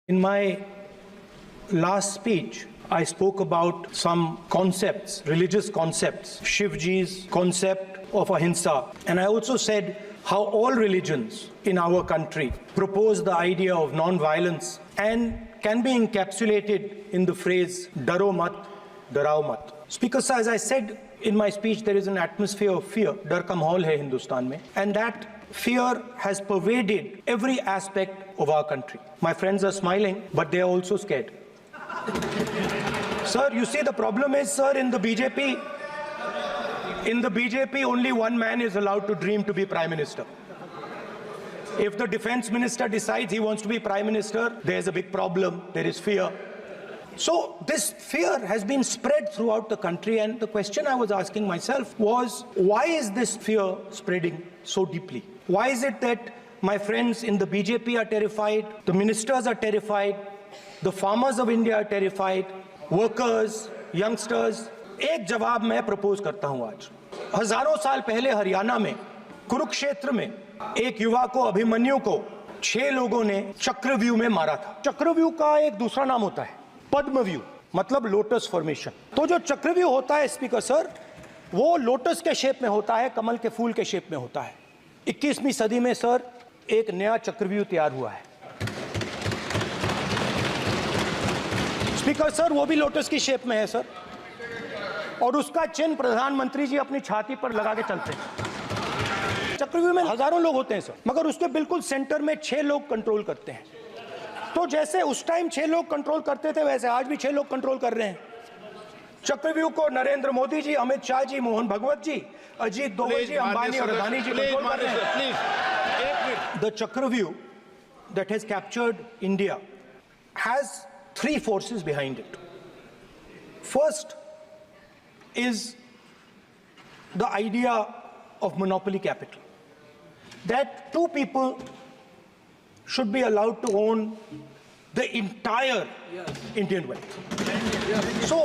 In my last speech, I spoke about some concepts, religious concepts, Shivji's concept of ahimsa. And I also said how all religions in our country propose the idea of non-violence and can be encapsulated in the phrase, Daro mat, darao mat. Speaker sir, as I said in my speech, there is an atmosphere of fear. Dar ka mahol hai Hindustan mein. And that fear has pervaded every aspect of our country. My friends are smiling, but they are also scared. Sir, you see, the problem is, sir, in the BJP, only one man is allowed to dream to be Prime Minister. If the defense minister decides he wants to be Prime Minister, there's a big problem, there is fear. So this fear has been spread throughout the country, and the question I was asking myself was, why is this fear spreading so deeply? Why is it that my friends in the BJP are terrified, the ministers are terrified, the farmers of India are terrified, workers, youngsters? एक जवाब मैं propose करता हूं आज। हजारों साल पहले हरियाणा में कुरुक्षेत्र में एक युवा को, अभिमन्यु को 6 लोगों ने चक्रव्यूह में मारा था। चक्रव्यूह का एक दूसरा नाम होता है पद्मव्यूह, मतलब लोटस फॉर्मेशन। तो जो चक्रव्यूह होता है स्पीकर सर, वो लोटस के शेप में होता है, कमल के फूल के शेप में होता है। 21वीं सदी में सर एक नया चक्रव्यूह तैयार हुआ है स्पीकर सर, वो भी लोटस की शेप में है सर, और उसका चिन्ह प्रधानमंत्री जी अपनी छाती पर लगा के चलते हैं। चक्रव्यूह में हजारों लोग होते हैं सर, मगर उसके बिल्कुल सेंटर में 6 लोग कंट्रोल करते हैं। तो जैसे उस टाइम 6 लोग कंट्रोल करते थे, वैसे आज भी 6 लोग कंट्रोल कर रहे हैं। चक्रव्यूह को नरेंद्र मोदी जी, अमित शाह जी, मोहन भगवत जी, अजीत दोवल जी, अंबानी और अदानी जी कंट्रोल कर रहे हैं। The Chakravyuh that has captured India has 3 forces behind it. First is the idea of monopoly capital, that 2 people should be allowed to own the entire Indian wealth. So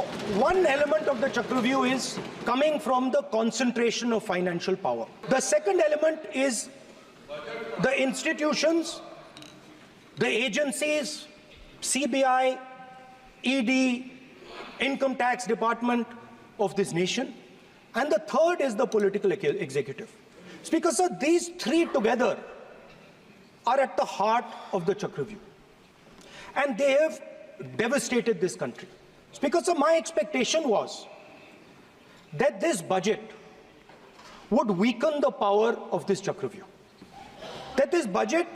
one element of the Chakravyuh is coming from the concentration of financial power. The second element is the institutions, the agencies, CBI, ED, Income Tax Department of this nation, and the third is the political executive. Speaker sir, these 3 together are at the heart of the Chakravyuh, and they have devastated this country. Speaker sir, my expectation was that this budget would weaken the power of this Chakravyuh, that this budget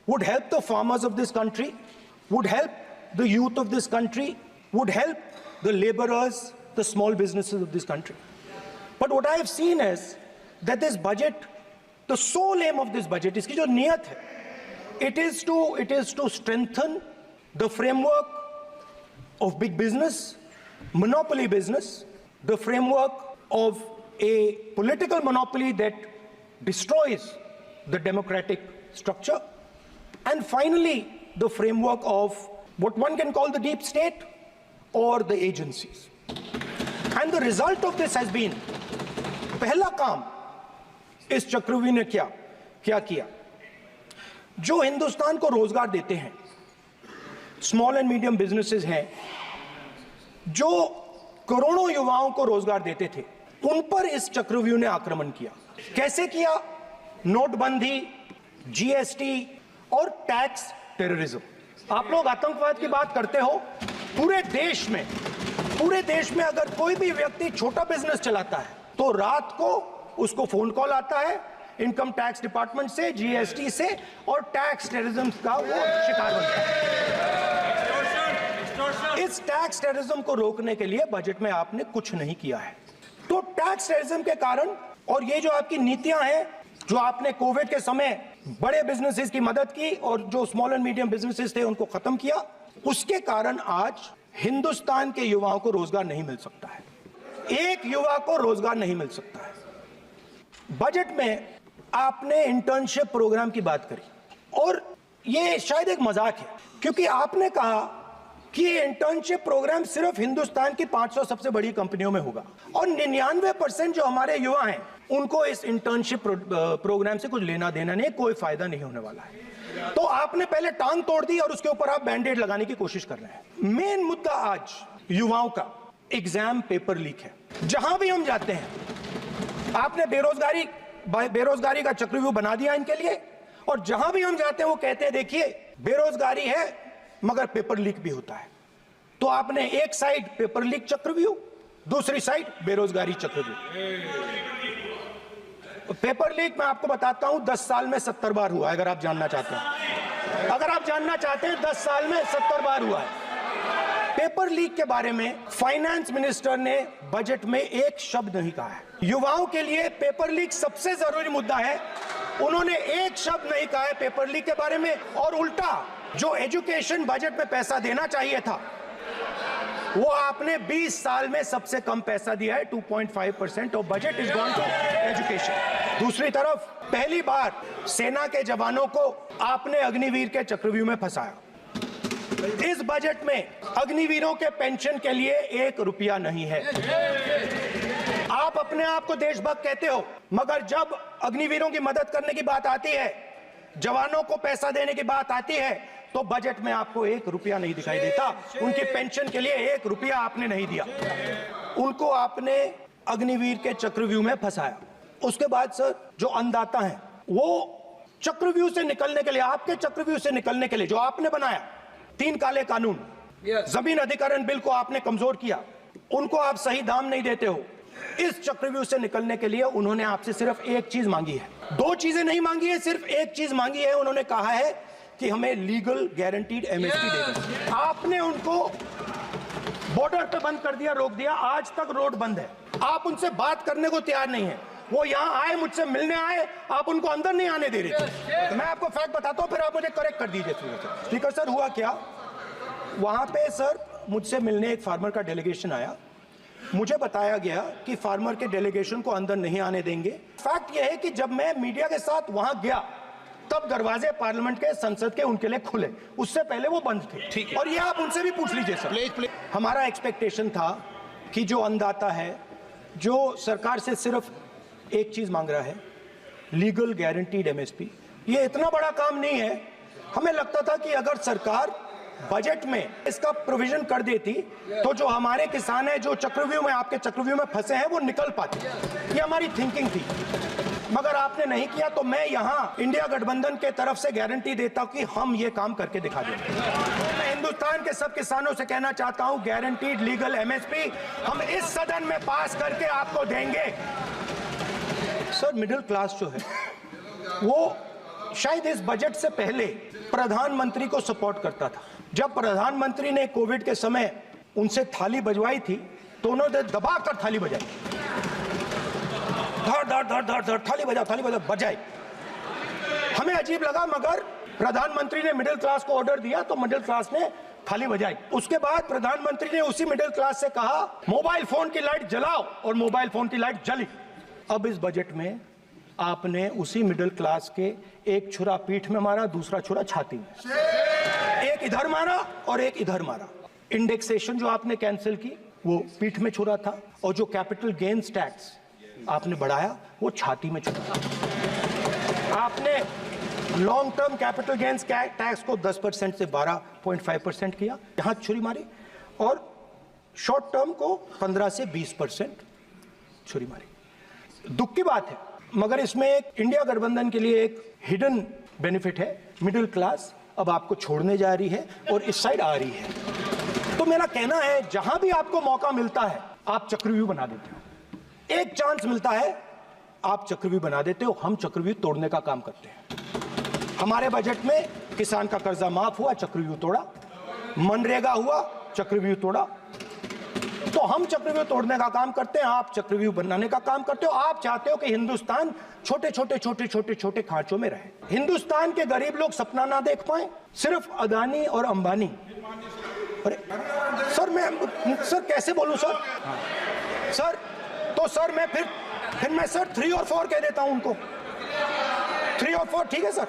would help the farmers of this country, would help the youth of this country, would help the laborers, the small businesses of this country. But what I have seen is that this budget, the sole aim of this budget, iski jo niyat hai, it is to strengthen the framework of big business, monopoly business, the framework of a political monopoly that destroys the democratic structure, and finally the framework of what one can call the deep state or the agencies. And the result of this has been, पहला काम इस चक्रव्यूह ने क्या किया? जो हिंदुस्तान को रोजगार देते हैं, स्मॉल एंड मीडियम बिजनेसेस हैं, जो करोड़ों युवाओं को रोजगार देते थे, उन पर इस चक्रव्यूह ने आक्रमण किया। कैसे किया? नोटबंदी, जीएसटी और टैक्स टेररिज्म। आप लोग आतंकवाद की बात करते हो, पूरे देश में अगर कोई भी व्यक्ति छोटा बिजनेस चलाता है तो रात को उसको फोन कॉल आता है इनकम टैक्स डिपार्टमेंट से, जीएसटी से, और टैक्स टेररिज्म का वो शिकार बनता है। इस टैक्स टेररिज्म को रोकने के लिए बजट में आपने कुछ नहीं किया है। तो टैक्स टेररिज्म के कारण, और ये जो आपकी नीतियां हैं, जो आपने कोविड के समय बड़े बिजनेसेस की मदद की और जो स्मॉल एंड मीडियम बिजनेसेस थे उनको खत्म किया, उसके कारण आज हिंदुस्तान के युवाओं को रोजगार नहीं मिल सकता है। एक युवा को रोजगार नहीं मिल सकता है। बजट में आपने इंटर्नशिप प्रोग्राम की बात करी, और ये शायद एक मजाक है, क्योंकि आपने कहा कि ये इंटर्नशिप प्रोग्राम सिर्फ हिंदुस्तान की 500 सबसे बड़ी कंपनियों में होगा, और 99% जो हमारे युवा हैं उनको इस इंटर्नशिप प्रोग्राम से कुछ लेना देना नहीं, कोई फायदा नहीं होने वाला है। तो आपने पहले टांग तोड़ दी और उसके ऊपर आप बैंडेड लगाने की कोशिश कर रहे हैं। मेन मुद्दा आज युवाओं का एग्जाम पेपर लीक है। जहां भी हम जाते हैं आपने बेरोजगारी का चक्रव्यूह बना दिया इनके लिए, और जहां भी हम जाते हैं वो कहते हैं देखिए बेरोजगारी है मगर पेपर लीक भी होता है। तो आपने एक साइड पेपर लीक चक्रव्यूह, दूसरी साइड बेरोजगारी चक्रव्यूह। पेपर लीक मैं आपको बताता हूं 10 साल में 70 बार हुआ है। अगर आप जानना चाहते हैं, 10 साल में 70 बार हुआ है। पेपर लीक के बारे में फाइनेंस मिनिस्टर ने बजट में एक शब्द नहीं कहा है। युवाओं के लिए पेपर लीक सबसे जरूरी मुद्दा है, उन्होंने एक शब्द नहीं कहा है पेपर लीक के बारे में। और उल्टा जो एजुकेशन बजट में पैसा देना चाहिए था वो आपने 20 साल में सबसे कम पैसा दिया है। 2.5% of budget is gone to education. दूसरी तरफ पहली बार सेना के जवानों को आपने अग्निवीर के चक्रव्यूह में फंसाया। इस बजट में अग्निवीरों के पेंशन के लिए 1 रुपया नहीं है। आप अपने आप को देशभक्त कहते हो, मगर जब अग्निवीरों की मदद करने की बात आती है, जवानों को पैसा देने की बात आती है, तो बजट में आपको 1 रुपया नहीं दिखाई देता। उनकी पेंशन के लिए 1 रुपया आपने नहीं दिया। उनको आपने अग्निवीर के चक्रव्यूह में फंसाया। उसके बाद सर जो अन्नदाता हैं वो चक्रव्यूह से निकलने के लिए, आपके चक्रव्यूह से निकलने के लिए जो आपने बनाया 3 काले कानून, जमीन अधिग्रहण बिल को आपने कमजोर किया, उनको आप सही दाम नहीं देते हो। इस चक्रव्यूह से निकलने के लिए उन्होंने आपसे सिर्फ एक चीज मांगी है, 2 चीजें नहीं मांगी है, सिर्फ एक चीज मांगी है। उन्होंने कहा है कि हमें लीगल गारंटीड एमएसपी दे दें। आपने उनको बॉर्डर पे बंद कर दिया, रोक दिया, आज तक रोड बंद है। आप उनसे बात करने को तैयार नहीं है। वो यहाँ आए, मुझसे मिलने आए, आप उनको अंदर नहीं आने दे रहे। तो मैं आपको फैक्ट बताता हूँ, फिर आप मुझे करेक्ट कर दीजिए। स्पीकर सर हुआ क्या, वहां पे सर मुझसे मिलने एक फार्मर का डेलीगेशन आया। मुझे बताया गया कि फार्मर के डेलीगेशन को अंदर नहीं आने देंगे। फैक्ट यह है कि जब मैं मीडिया के साथ वहां गया तब दरवाजे पार्लियामेंट के, संसद के उनके लिए खुले, उससे पहले वो बंद थे। और ये आप उनसे भी पूछ लीजिए सर। हमारा एक्सपेक्टेशन था कि जो अन्नदाता है, जो सरकार से सिर्फ एक चीज मांग रहा है, लीगल गारंटीड एमएसपी, ये इतना बड़ा काम नहीं है। हमें लगता था कि अगर सरकार बजट में इसका प्रोविजन कर देती तो जो हमारे किसान हैं जो चक्रव्यूह में, आपके चक्रव्यूह में फंसे हैं, वो निकल पाते। ये हमारी थिंकिंग थी, मगर आपने नहीं किया। तो मैं यहाँ इंडिया गठबंधन के तरफ से गारंटी देता हूं कि हम ये काम करके दिखा देंगे। मैं हिंदुस्तान के सब किसानों से कहना चाहता हूं, गारंटीड लीगल एमएसपी हम इस सदन में पास करके आपको देंगे। सर मिडिल क्लास जो है वो शायद इस बजट से पहले प्रधानमंत्री को सपोर्ट करता था। जब प्रधानमंत्री ने कोविड के समय उनसे थाली बजवाई थी तो उन्होंने दबाकर थाली बजाई, धड़ धड़ धड़ धड़ धड़, थाली बजाओ बजाई। हमें अजीब लगा, मगर प्रधानमंत्री ने मिडिल क्लास को ऑर्डर दिया तो मिडिल क्लास ने थाली बजाई। उसके बाद प्रधानमंत्री ने उसी मिडिल क्लास से कहा मोबाइल फोन की लाइट जलाओ, और मोबाइल फोन की लाइट जली। अब इस बजट में आपने उसी मिडिल क्लास के एक छुरा पीठ में मारा, दूसरा छुरा छाती में, एक इधर मारा और एक इधर मारा। इंडेक्सेशन जो आपने कैंसिल की वो पीठ में छुरा था, और जो कैपिटल गेन्स टैक्स आपने बढ़ाया वो छाती में छुरा। आपने long term capital gains tax को 10% से 12.5% किया, यहां छुरी मारी, और शॉर्ट टर्म को 15 से 20% छुरी मारी। दुख की बात है, मगर इसमें एक इंडिया गठबंधन के लिए एक हिडन बेनिफिट है। मिडिल क्लास अब आपको छोड़ने जा रही है और इस साइड आ रही है। तो मेरा कहना है, जहां भी आपको मौका मिलता है आप चक्रव्यूह बना देते हो। एक चांस मिलता है आप चक्रव्यूह बना देते हो। हम चक्रव्यूह तोड़ने का काम करते हैं। हमारे बजट में किसान का कर्जा माफ हुआ, चक्रव्यूह तोड़ा। मनरेगा हुआ, चक्रव्यूह तोड़ा। तो हम चक्रव्यूह तोड़ने का काम करते हैं, आप चक्रव्यूह बनाने का काम करते हो। आप चाहते हो कि हिंदुस्तान छोटे छोटे खांचों में रहे। हिंदुस्तान के गरीब लोग सपना ना देख पाए, सिर्फ अदानी और अंबानी। अरे सर, मैं सर कैसे बोलूं सर? सर तो सर मैं फिर मैं सर 3 और 4 कह देता हूं उनको। 3 और 4 ठीक है सर।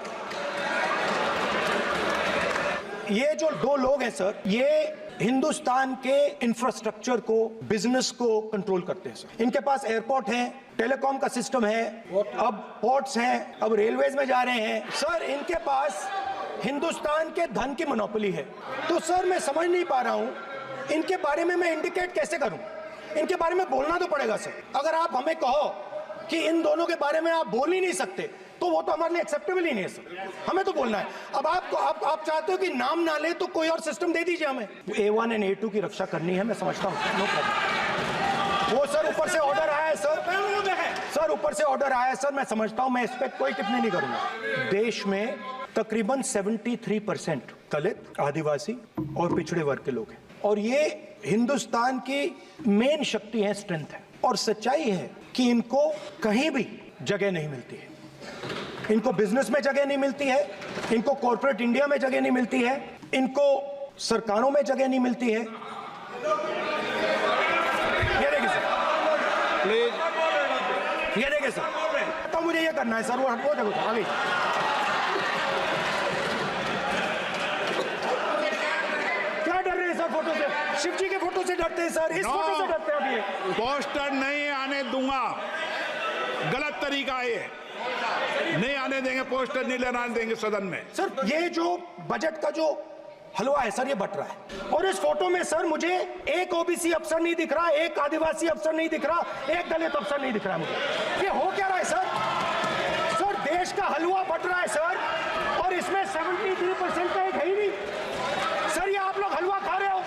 ये जो 2 लोग हैं सर, ये हिंदुस्तान के इंफ्रास्ट्रक्चर को, बिजनेस को कंट्रोल करते हैं सर। इनके पास एयरपोर्ट है, टेलीकॉम का सिस्टम है, अब पोर्ट्स हैं, अब रेलवेज में जा रहे हैं सर। इनके पास हिंदुस्तान के धन की मोनोपोली है। तो सर मैं समझ नहीं पा रहा हूं इनके बारे में मैं इंडिकेट कैसे करूं। इनके बारे में बोलना तो पड़ेगा सर। अगर आप हमें कहो कि इन दोनों के बारे में आप बोल ही नहीं सकते तो वो तो हमारे लिए एक्सेप्टेबल ही नहीं है सर। हमें तो बोलना है। अब आप चाहते हो कि नाम ना ले तो कोई और सिस्टम दे दीजिए हमें। A1 एंड A2 की रक्षा करनी है, मैं समझता हूँ, नो प्रॉब्लम। वो सर ऊपर से ऑर्डर आया है सर ऊपर से ऑर्डर आया है सर, मैं समझता हूँ, मैं इस पर कोई टिप्पणी नहीं करूंगा। देश में तकरीबन 73% दलित, आदिवासी और पिछड़े वर्ग के लोग हैं और ये हिंदुस्तान की मेन शक्ति है, स्ट्रेंथ है। और सच्चाई है कि इनको कहीं भी जगह नहीं मिलती है। इनको बिजनेस में जगह नहीं मिलती है, इनको कॉर्पोरेट इंडिया में जगह नहीं मिलती है, इनको सरकारों में जगह नहीं मिलती है। ये देखिए सर, तो मुझे ये करना है सर, वो देखो आगे। क्या डर रहे हैं सर फोटो से? शिव जी के फोटो से डरते हैं सर, इस फोटो से डरते हैं। अभी पोस्टर नहीं आने दूंगा, गलत तरीका है ये, नहीं आने देंगे, पोस्टर नहीं लेना देंगे सदन में। सर ये जो बजट का जो हलवा है सर, ये बट रहा है। और इस फोटो में सर मुझे एक ओबीसी अफसर नहीं दिख रहा, एक आदिवासी अफसर नहीं दिख रहा, एक दलित अफसर नहीं दिख रहा है मुझे। ये हो क्या रहा है सर? सर देश का हलवा बट रहा है सर, और इसमें 73% का एक है ही नहीं सर। ये आप लोग हलवा खा रहे हो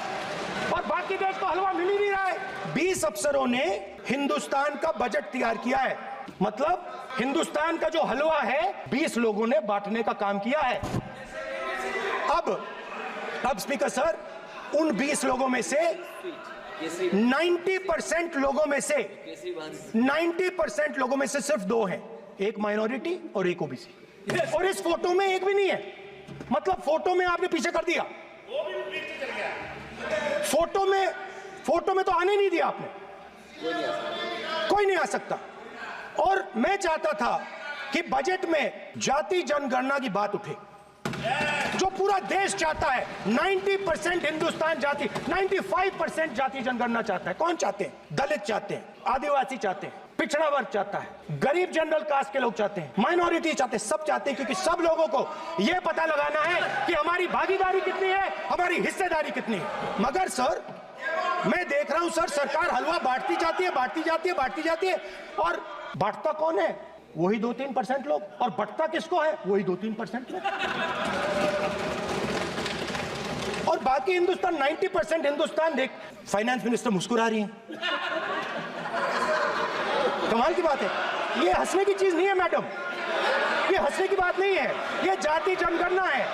और बाकी देश को हलवा मिल ही नहीं रहा है। 20 अफसरों ने हिंदुस्तान का बजट तैयार किया है, मतलब हिंदुस्तान का जो हलवा है 20 लोगों ने बांटने का काम किया है। अब स्पीकर सर, उन 20 लोगों में से 90% लोगों में से 90% लोगों में से सिर्फ 2 हैं, एक माइनॉरिटी और एक ओबीसी। और इस फोटो में एक भी नहीं है, मतलब फोटो में आपने पीछे कर दिया। फोटो में तो आने नहीं दिया आपने, कोई नहीं आ सकता। और मैं चाहता था कि बजट में जाति जनगणना की बात उठे, जो पूरा देश चाहता है। 90% हिंदुस्तान जाति, 95% जाति जनगणना चाहता है। कौन चाहते हैं? दलित चाहते हैं, आदिवासी चाहते हैं, पिछड़ा वर्ग चाहता है, गरीब जनरल कास्ट के लोग चाहते हैं, माइनॉरिटी चाहते हैं, सब चाहते हैं, क्योंकि सब लोगों को यह पता लगाना है कि हमारी भागीदारी कितनी है, हमारी हिस्सेदारी कितनी है। मगर सर मैं देख रहा हूं सर, सरकार हलवा बांटती जाती है, और बांटता कौन है? वही 2-3% लोग, और बंटता किसको है? वही 2-3% लोग। और बाकी हिंदुस्तान, 90% हिंदुस्तान देख। फाइनेंस मिनिस्टर मुस्कुरा रही हैं, कमाल की बात है। ये हंसने की चीज नहीं है मैडम, ये हंसने की बात नहीं है, ये जाति जनगणना है,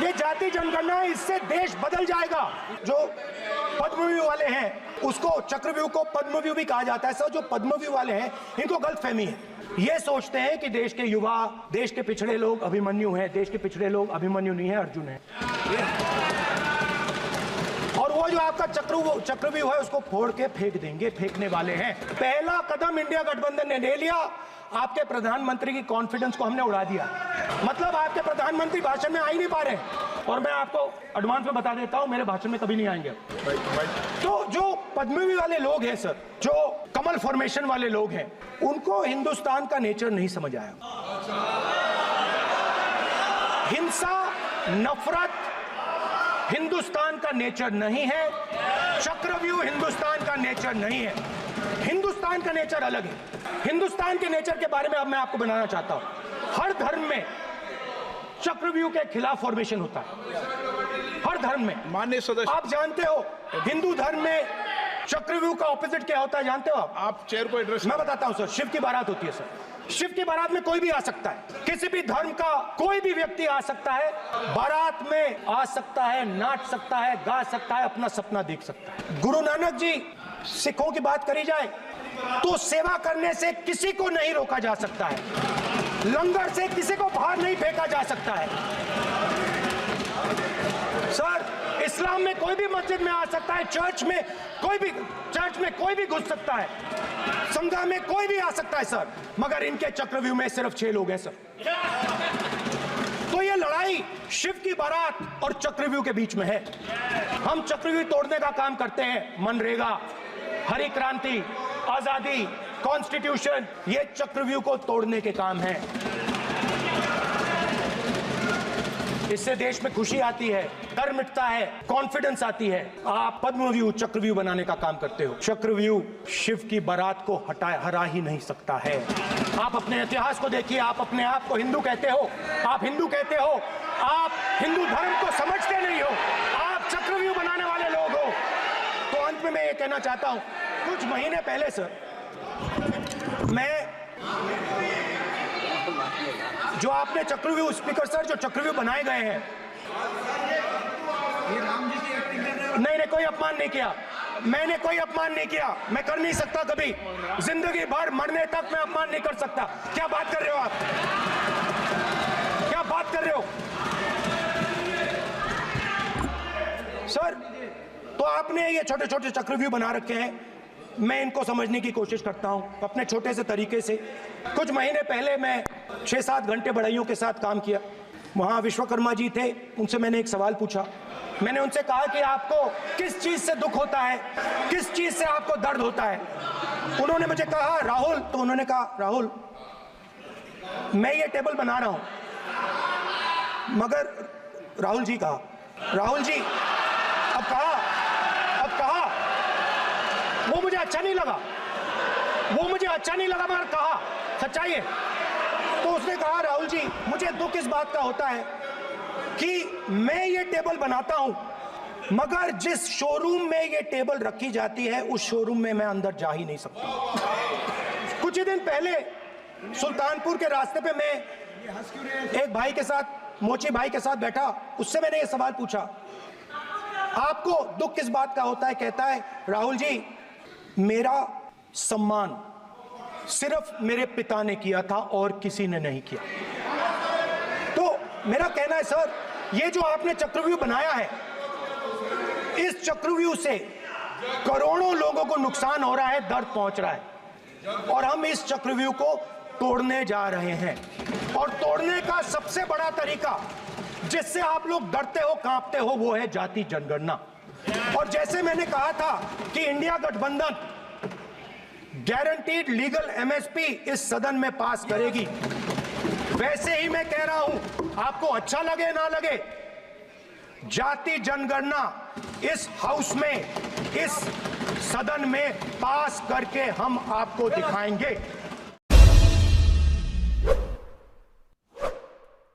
ये जाति जनगणना है। इससे देश बदल जाएगा। जो पद्मव्यूह वाले हैं उसको, चक्रव्यूह को पद्मव्यूह भी कहा जाता है सर। जो पद्मव्यूह वाले हैं इनको गलतफहमी है, ये सोचते हैं कि देश के युवा, देश के पिछड़े लोग अभिमन्यु हैं। देश के पिछड़े लोग अभिमन्यु नहीं है, अर्जुन है। और वो जो आपका चक्रव्यूह है उसको फोड़ के फेंक देंगे, फेंकने वाले हैं। पहला कदम इंडिया गठबंधन ने ले लिया, आपके प्रधानमंत्री की कॉन्फिडेंस को हमने उड़ा दिया। मतलब आपके प्रधानमंत्री भाषण में आ ही नहीं पा रहे, और मैं आपको एडवांस में बता देता हूं, मेरे भाषण में कभी नहीं आएंगे। तो जो पद्मव्यूह वाले लोग हैं सर, जो कमल फॉर्मेशन वाले लोग हैं, उनको हिंदुस्तान का नेचर नहीं समझ आया। हिंसा, नफरत हिंदुस्तान का नेचर नहीं है, चक्रव्यूह हिंदुस्तान का नेचर नहीं है। हिंदुस्तान का नेचर अलग है। हिंदुस्तान के नेचर के बारे में अब मैं आपको बनाना चाहता हूं। हर धर्म में चक्रव्यूह के खिलाफ फॉर्मेशन होता है, हर धर्म में। माननीय सदस्य, आप जानते हो हिंदू धर्म में चक्रव्यूह का ऑपोजिट क्या होता है, जानते हो आप चेयर को एड्रेस। मैं बताता हूं सर। शिव की बारात होती है सर, शिव की बारात में कोई भी आ सकता है, किसी भी धर्म का कोई भी व्यक्ति आ सकता है, बारात में आ सकता है, नाच सकता है, गा सकता है, अपना सपना देख सकता है। गुरु नानक जी, सिखों की बात करी जाए तो सेवा करने से किसी को नहीं रोका जा सकता है, लंगर से किसी को बाहर नहीं फेंका जा सकता है। सर इस्लाम में कोई भी मस्जिद में आ सकता है, चर्च में कोई भी घुस सकता है, संघा में कोई भी आ सकता है सर, मगर इनके चक्रव्यूह में सिर्फ 6 लोग हैं सर। तो ये लड़ाई शिव की बारात और चक्रव्यूह के बीच में है। हम चक्रव्यूह तोड़ने का काम करते हैं, मनरेगा, हरी क्रांति, आजादी, कॉन्स्टिट्यूशन, ये चक्रव्यूह को तोड़ने के काम है। इससे देश में खुशी आती है, डर मिटता है, कॉन्फिडेंस आती है। आप पद्मव्यूह चक्रव्यूह बनाने का काम करते हो। चक्रव्यूह शिव की बारात को हरा ही नहीं सकता है। आप अपने इतिहास को देखिए, आप अपने आप को हिंदू कहते हो, आप हिंदू कहते हो, आप हिंदू धर्म को समझते नहीं हो, आप चक्रव्यूह बनाने वाले लोग हो। तो अंत में मैं ये कहना चाहता हूं, कुछ महीने पहले सर, मैं जो आपने चक्रव्यूह, स्पीकर सर, जो चक्रव्यूह बनाए गए हैं, नहीं, कोई अपमान नहीं किया, मैंने कोई अपमान नहीं किया, मैं कर नहीं सकता कभी, जिंदगी भर मरने तक मैं अपमान नहीं कर सकता। क्या बात कर रहे हो आप, क्या बात कर रहे हो सर? तो आपने ये छोटे छोटे चक्रव्यूह बना रखे हैं, मैं इनको समझने की कोशिश करता हूं अपने छोटे से तरीके से। कुछ महीने पहले मैं 6-7 घंटे बढ़इयों के साथ काम किया। वहां विश्वकर्मा जी थे, उनसे मैंने एक सवाल पूछा। मैंने उनसे कहा कि आपको किस चीज से दुख होता है, किस चीज से आपको दर्द होता है? उन्होंने मुझे कहा राहुल, तो उन्होंने कहा राहुल, मैं ये टेबल बना रहा हूं, मगर राहुल जी कहा, राहुल जी अब कहा वो मुझे अच्छा नहीं लगा, वो मुझे अच्छा नहीं लगा, मगर कहा सच्चाई है। तो उसने कहा राहुल जी, मुझे दुख इस बात का होता है कि मैं ये टेबल बनाता हूं, मगर जिस शोरूम में ये टेबल रखी जाती है उस शोरूम में मैं अंदर जा ही नहीं सकता। कुछ ही दिन पहले सुल्तानपुर के रास्ते पे मैं एक भाई के साथ, मोची भाई के साथ बैठा, उससे मैंने ये सवाल पूछा, आपको दुख किस बात का होता है? कहता है राहुल जी, मेरा सम्मान सिर्फ मेरे पिता ने किया था और किसी ने नहीं किया। तो मेरा कहना है सर, ये जो आपने चक्रव्यूह बनाया है, इस चक्रव्यूह से करोड़ों लोगों को नुकसान हो रहा है, दर्द पहुंच रहा है, और हम इस चक्रव्यूह को तोड़ने जा रहे हैं। और तोड़ने का सबसे बड़ा तरीका जिससे आप लोग डरते हो, कांपते हो, वो है जाति जनगणना। और जैसे मैंने कहा था कि इंडिया गठबंधन गारंटीड लीगल एमएसपी इस सदन में पास करेगी, वैसे ही मैं कह रहा हूं, आपको अच्छा लगे ना लगे, जाति जनगणना इस हाउस में, इस सदन में पास करके हम आपको दिखाएंगे।